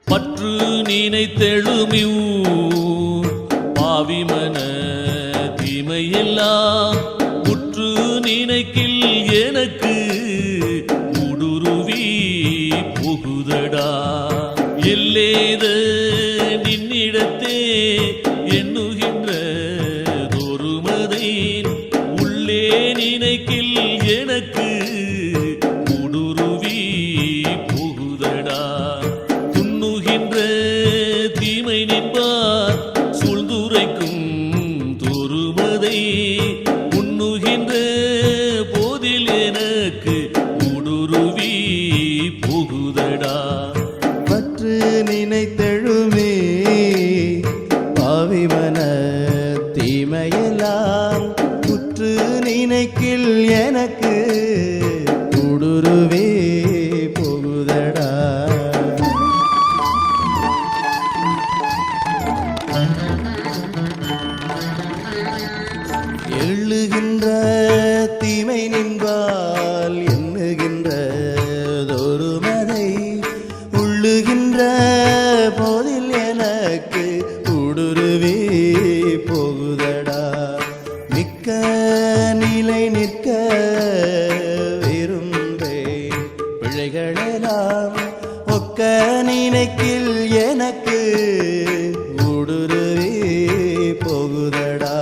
பற்று நினைத்தெழுமியூ பாவிமன தீமையெல்லாம் உற்று நினைக்கில் எனக்கு ஊடுருவி புகுதடா. எல்லேத நின்னிடத்தே எண்ணுகின்ற தோறுமதை உள்ளே நினைக்கில் எனக்கு ஊடுருவி புகுதடா. தீமை நின்பார் சூழ்ந்துரைக்கும் தோறுமதை உண்ணுகின்ற போதில் எனக்கு ஊடுருவி புகுதடா. பற்று நினைத்தெழுமே பாவிமன தீமையெல்லாம் உற்று நினைக்கில் எனக்கு ஊடுருவி புகுதடா. எள்ளுகின்ற தீமை நின்பால் எண்ணுகின்ற தோறுமதை உள்ளுகின்ற போதில் எனக்கு ஊடுருவி போகுதடா. மிக்க நிலை நிற்க விரும்பேன் பிழைகளெல்லாம் ஒக்க நினைக்கில் எனக்கு ஊடுருவி போகுதடா.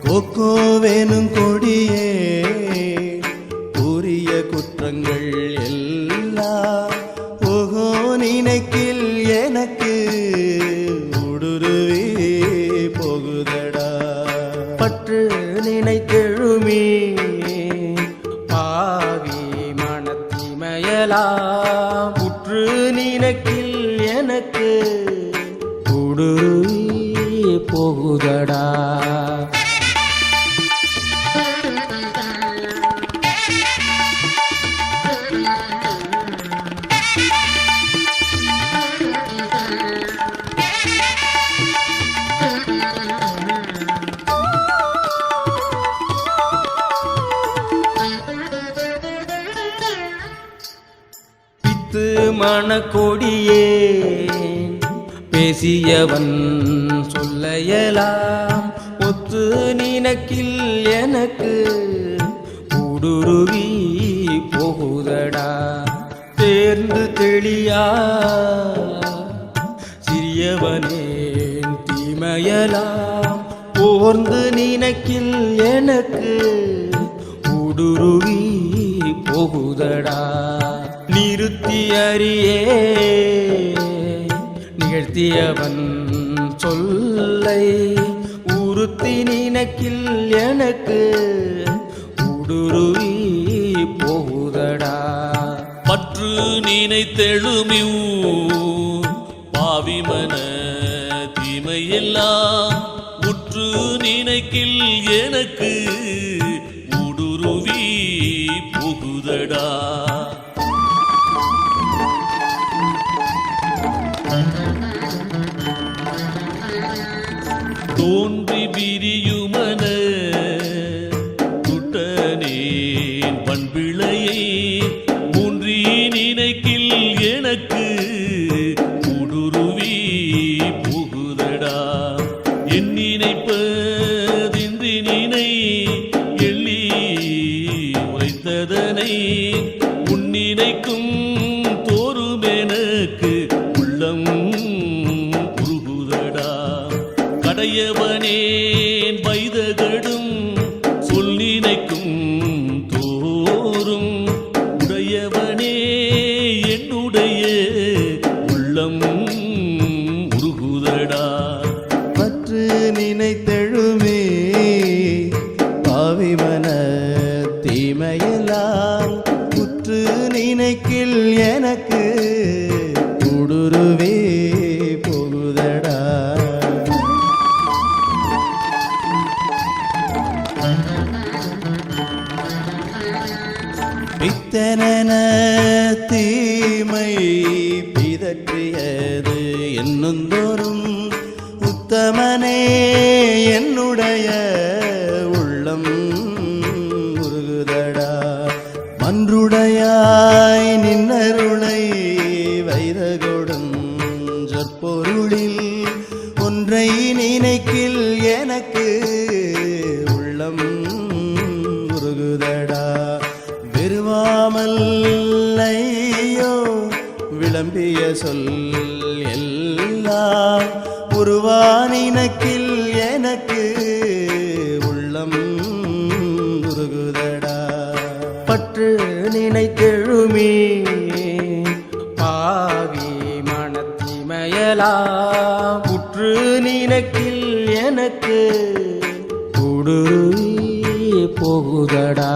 கொக்கோவேனும் கொடியே உரிய குற்றங்கள் எல்லாம் ஓகோ நினைக்கில் எனக்கு ஊடுருவி போகுதடா. பற்று நினைத்தெழுமே பாவி மனத்தீமையலாம் உற்று நினைக்கில் எனக்கு ஊடுருவி போகுதடா. மனக்கொடியே பேசியவன் சொல்லையலாம் ஒத்து நினைக்கில் எனக்கு ஊடுருவி போகுதடா. தேர்ந்து தெளியா சிறியவனேன் தீமையலாம் போர்ந்து நினைக்கில் எனக்கு ஊடுருவி போகுதடா. நிறுத்தி அறியே நிகழ்த்தியவன் சொல்லை உறுத்தி நினைக்கில் எனக்கு ஊடுருவி போகுதடா. பற்று நினைத்தெழுமியூ பாவிமன தீமையெல்லாம் உற்று நினைக்கில் எனக்கு ஊடுருவி புகுதடா. தோன்றி விரியுமன துட்டனேன் பண்பிளையை ஊன்றி நினைக்கில் எனக்கு ஊடுருவி புகுதடா. என் நினைப்பதின்றி நினை எள்ளி உரைத்ததனை உன் நினைக்கும் தோறும் எனக்கு உள்ளம் உருகுதடா. கடையவனேன் வைதகடும் சொல் நினைக்கும் தோறும் உடையவனே என்னுடைய உள்ளம் உருகுதடா. பற்று நினைத்தெழுமே பாவிமன தீமையெல்லாம் உற்று நினைக்கில் எனக்கு ஊடுருவி போகுதடா. பித்தனென தீமை பிதற்றியது என்னுந்தோறும் உத்தமனே என்னுடைய உள்ளம் உருகுதடா. மன்றுடையாய் நின்னருளை வைதகொடும் சொற்பொருளில் ஒன்றை நினைக்கில் எனக்கு உள்ளம் உருகுதடா. வெறுவாமல் ஐயோ விளம்பிய சொல் எல்லாம் உருவானினக்கில் எனக்கு உள்ளம் உருகுதடா. பற்று நினைத்தெழுமே பாவி மனத்திமையலாம் உற்று நினைக்கில் எனக்கு ஊடுருவி போகுதடா.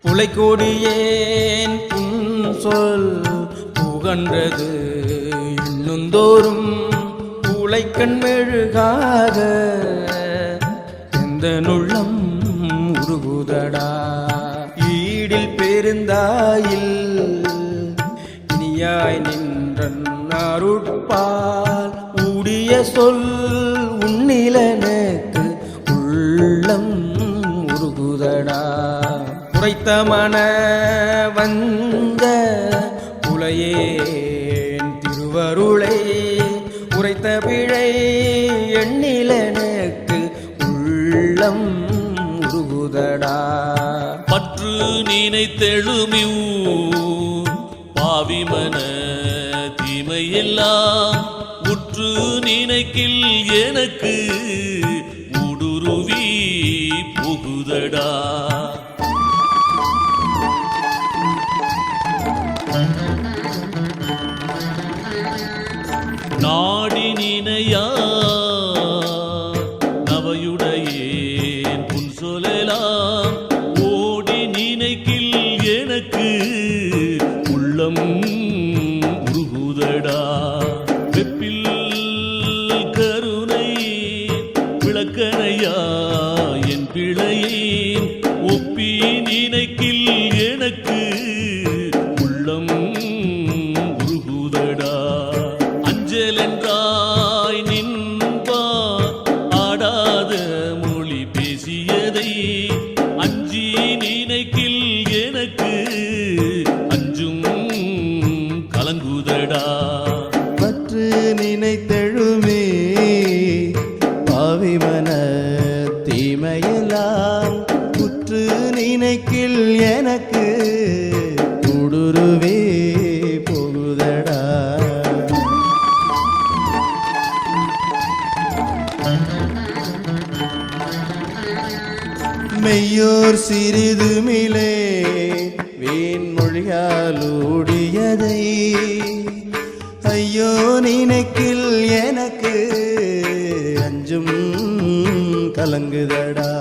புலைக்கொடியேன் புன் சொல் புகன்றது இன்னுந்தோறும் புலைக்கண் மெழுகாக எந்த நுள்ளம் உருகுதடா. ஈடில் பெருந்தாயில் இனியாய் நின்றன் அருட்பால் ஊடிய சொல் உன்னிலனுக்கு உள்ளம் உருகுதடா. உரைத்த மன வந்த புலையேன் திருவருளை உரைத்த பிழை எண்ணிலனுக்கு உள்ளம் உருகுதடா. பற்று நினைத்தெழுமியூ பாவிமன தீமையெல்லாம் உற்று நினைக்கில் எனக்கு ஊடுருவி புகுதடா. நாடி நினையா நவையுடையேன் புன் சொல்லலாம் ஓடி நினைக்கில் எனக்கு உள்ளம் உருகுதடா. வெப்பில் கருணை விளக்கணையா என் பிழையேன் ஒப்பி நினைக்கில் எனக்கு உள்ளம் உருகுதடா. அஞ்சலென்றாய் நின்பார் ஆடாத மொழி பேசியதை அஞ்சி நினைக்கில் எனக்கு அஞ்சும் கலங்குதடா. பற்று நினைத்தெழுமே பாவிமன தீமையெல்லாம் உற்று நினைக்கில் எனக்கு ஊடுருவே போகுதடா. மெய்யோர் சிறிது மிலே வீண் மொழியால் ஊடியதை ஐயோ நினைக்கில் எனக்கு அஞ்சும் கலங்குதடா.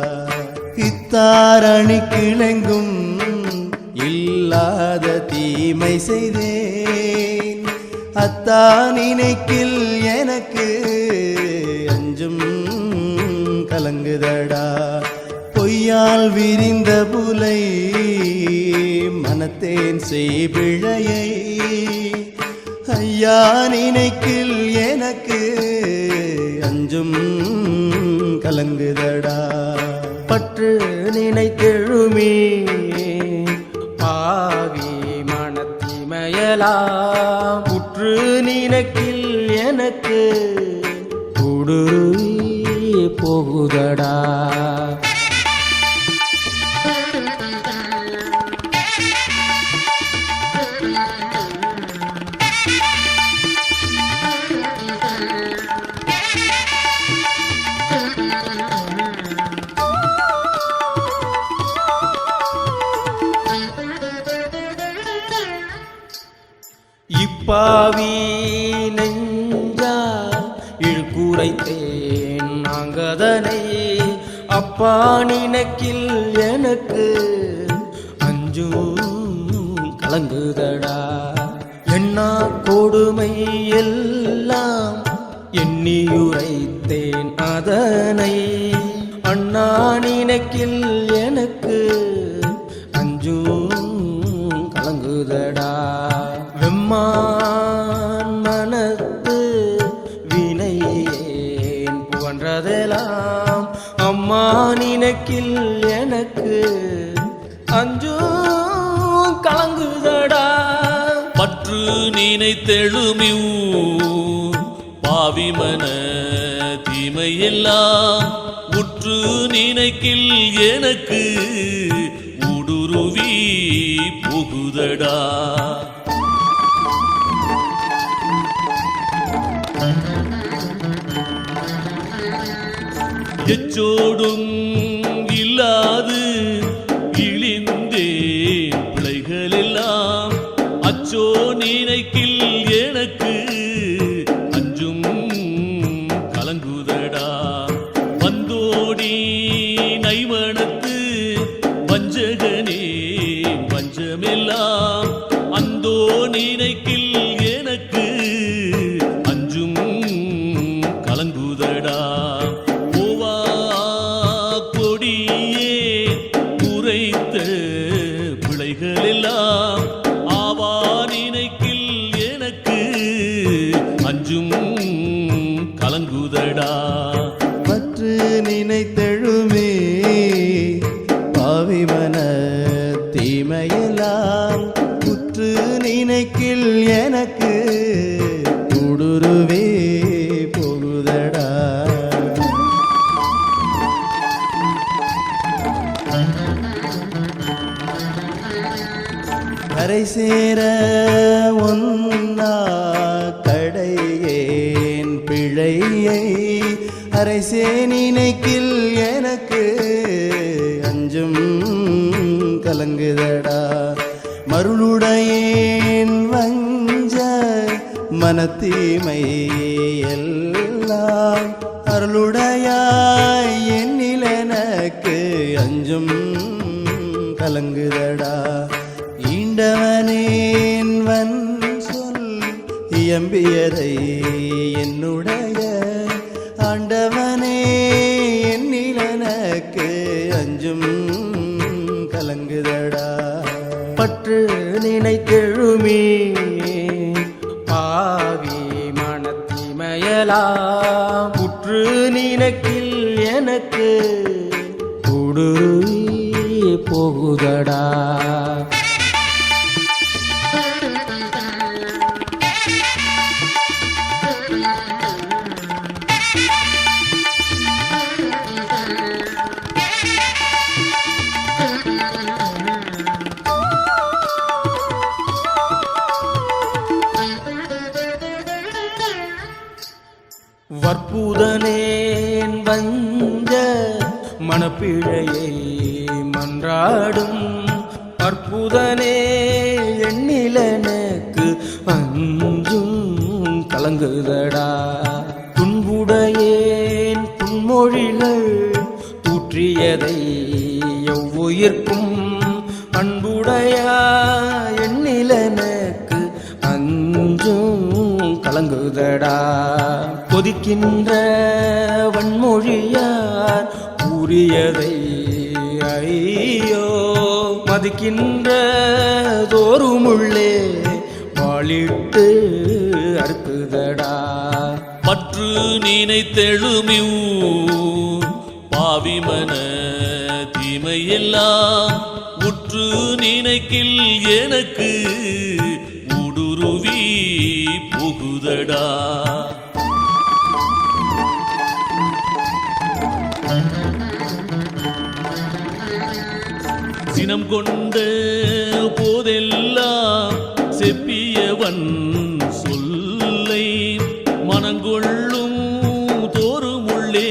இத்தாரணி கிளங்கும் இல்லாத தீமை செய்தேன் அத்தா நினைக்கில் எனக்கு அஞ்சும் கலங்குதடா. பொய்யால் விரிந்த புலை மனத்தேன் செய்பிழையை ஐயா நினைக்கில் எனக்கு அஞ்சும் கலங்குதடா. பற்று நினைத்தெழுமே பாவி மனத்திமையலாம் உற்று நினைக்கில் எனக்கு ஊடுருவி போகுதடா. இப்பாவி நெஞ்சால் இழுக்குரைத்தேன் நாங்கதனை அப்பா நினைக்கில் எனக்கு அஞ்சும் கலங்குதடா. எண்ணா கொடுமை எல்லாம் எண்ணியுரைத்தேன் அதனை அண்ணா நினைக்கில் எனக்கு அஞ்சும் கலங்குதடா. வெம்மான் மனத்து வினையேன் புகன்றதெல்லாம் அம்மா நினைக்கில் எனக்கு அஞ்சும் கலங்குதடா. பற்று நினைத்தெழுமியூ பாவிமன தீமையெல்லாம் உற்று நினைக்கில் எனக்கு ஊடுருவி புகுதடா. எச்சோடும் இல்லாது இழிந்தேன் பிழைகளெல்லாம் அச்சோ நினைக்கில் எனக்கு அஞ்சும் கலங்குதடா. வந்தோடி நைவனத்து வஞ்சகனே வஞ்சமெல்லாம் அந்தோ நினைக்கில் எனக்கு அஞ்சும் கலங்குதடா. ஓவா கொடியே குறைத்த பிழைகளெல்லாம் ஆவா நினைக்கில் எனக்கு அஞ்சும் கலங்குதடா. பற்று நினைத்தெழுமே பாவிமன தீமையெல்லாம் உற்று நினைக்கில் எனக்கு ஊடுருவே போகுதடா. கரை சேர ஒன்னா கடையேன் பிழையை அரசே நினைக்கில் எனக்கு அஞ்சும் கலங்குதடா. மருளுடையேன் வஞ்ச மனத்தீமை எல்லாம் அருளுடையாய் என்னில் எனக்கு அஞ்சும் கலங்குதடா. ஈண்டவனேன் வன் சொல் இயம்பியதை என்னுடைய ஆண்டவனே என்னில் எனக்கு அஞ்சும் கலங்குதடா. பற்று நினைத்தெழுமே பாவி மனத்தீமையலாம் உற்று நினைக்கில் எனக்கு ஊடுருவி போகுதடா. வற்புதனேன் வஞ்ச மனப்பிழையை மன்றாடும் அற்புதனே எண்ணில் எனக்கு அஞ்சும் கலங்குதடா. துன்புடையேன் புன்மொழிகள் தூற்றியதை எவ்வுயிர்க்கும் அன்புடையா எண்ணில் எனக்கு அஞ்சும் கலங்குதடா. கொதிக்கின்ற வன்மொழியார் கூறியதை ஐயோ மதிக்கின்ற தோறுமுள்ளே வாளிட்டு அறுக்குதடா. பற்று நினைத்தெழுமியூ பாவிமன தீமையெல்லாம் உற்று நினைக்கில் எனக்கு ஊடுருவி புகுதடா. சினம் கொண்ட போதெல்லாம் செப்பியவன் சொல்லை மனங்கொள்ளும் தோறுமுள்ளே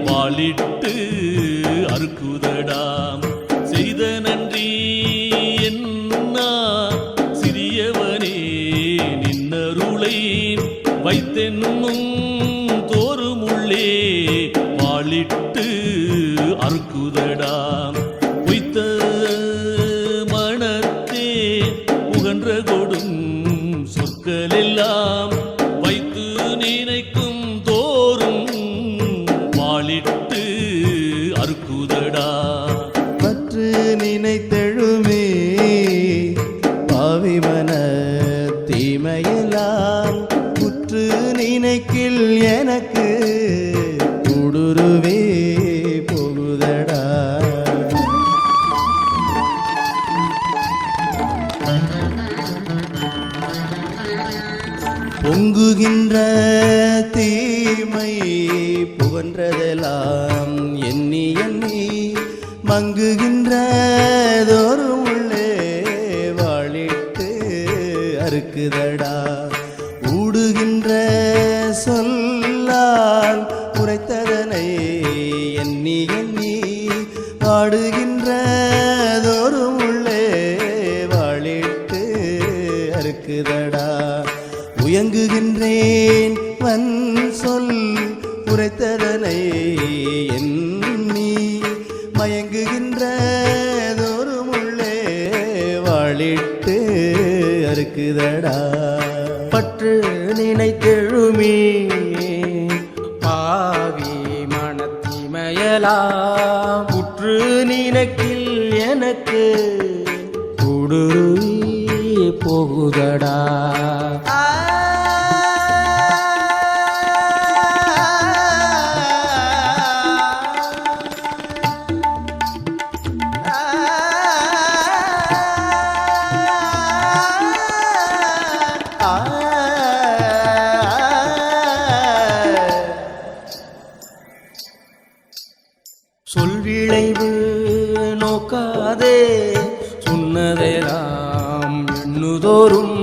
வாளிட்டு அறுக்குதடாம். செய்த நன்றி என்ன சிறியவனே நின்னருளை வைத்தென்னும் தோறுமுள்ளே சொற்கள் எல்லாம் வைத்து நினைக்கும் தோறும் வாளிட்டு அறுக்குதடா. பற்று நினைத்தெழுமே பாவிமன தீமையெல்லாம் உற்று நினைக்கில் எனக்கு ஊடுருவே போகுதடா. பொங்குகின்ற தீமை புகன்றதெல்லாம் எண்ணி எண்ணி மங்குகின்றதொரு உள்ளே வாளிட்டு அறுக்குதடா. ஊடுகின்ற சொல்லால் உரைத்ததனை எண்ணி எண்ணி வாடுகின்றதொரு உள்ளே வாளிட்டு அறுக்குதடா. உயங்குகின்றேன் வன் சொல் உரைத்ததனை எண்ணி மயங்குகின்றதொரு முள்ளே வாளிட்டு அறுக்குதடா. பற்று நினைத்தெழுமே பாவி மனத்தீமையலாம் உற்று நினைக்கில் எனக்கு ஊடுருவி போகுதடா. சொல்விளைவு நோக்காதே சொன்னதெல்லாம் எண்ணுதோறும்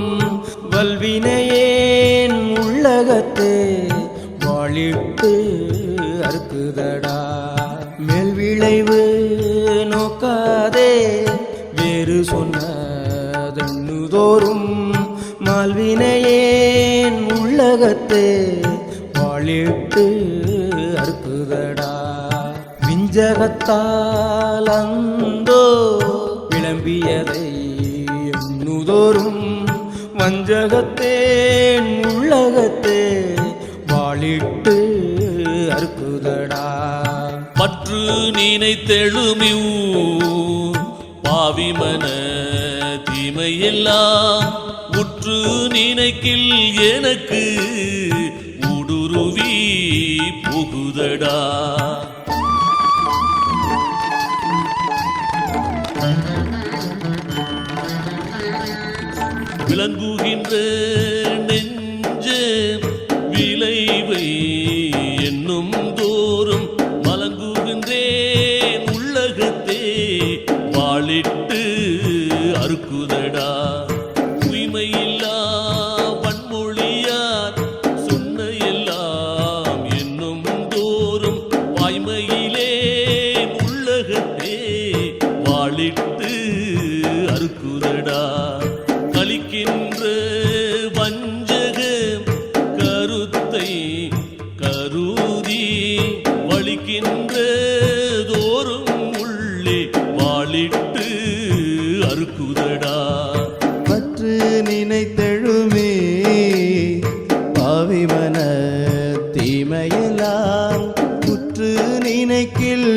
வல்வினையேன் உள்ளகத்தே வாளிட்டு அறுக்குதடா. மேல் விளைவு நோக்காதே வேறு சொன்னதெண்ணுதோறும் மால்வினையேன் உள்ளகத்தே வாளிட்டு அறுக்குதடா. விஞ்சகத்தால் அந்தோ விளம்பியதை எண்ணுதோறும் வஞ்சகத்தேன் உள்ளகத்தே வாளிட்டு அறுக்குதடா. பற்று நினைத்தெழுமி பாவிமன தீமையெல்லாம் உற்று நினைக்கில் எனக்கு ஊடுருவி புகுதடா. விளங்குகின்ற நெஞ்ச விளைவை என்னும் தோறும் மலங்குகின்றேன் உள்ளகத்தே வாளிட்டு அறுக்குதடா. தூய்மையில்லா வன்மொழியார் சொன்ன எல்லாம் என்னும் தோறும் வாய்மையிலே உள்ளகத்தே வாளிட்டு அறுக்குதடா. கலிக்கின்ற வஞ்சக கருத்தை கருதி வலிக்கின்ற தோறும் உள்ளே வாளிட்டு அறுக்குதடா. பற்று நினைத்தெழுமே பாவிமன தீமையெல்லாம் உற்று நினைக்கில்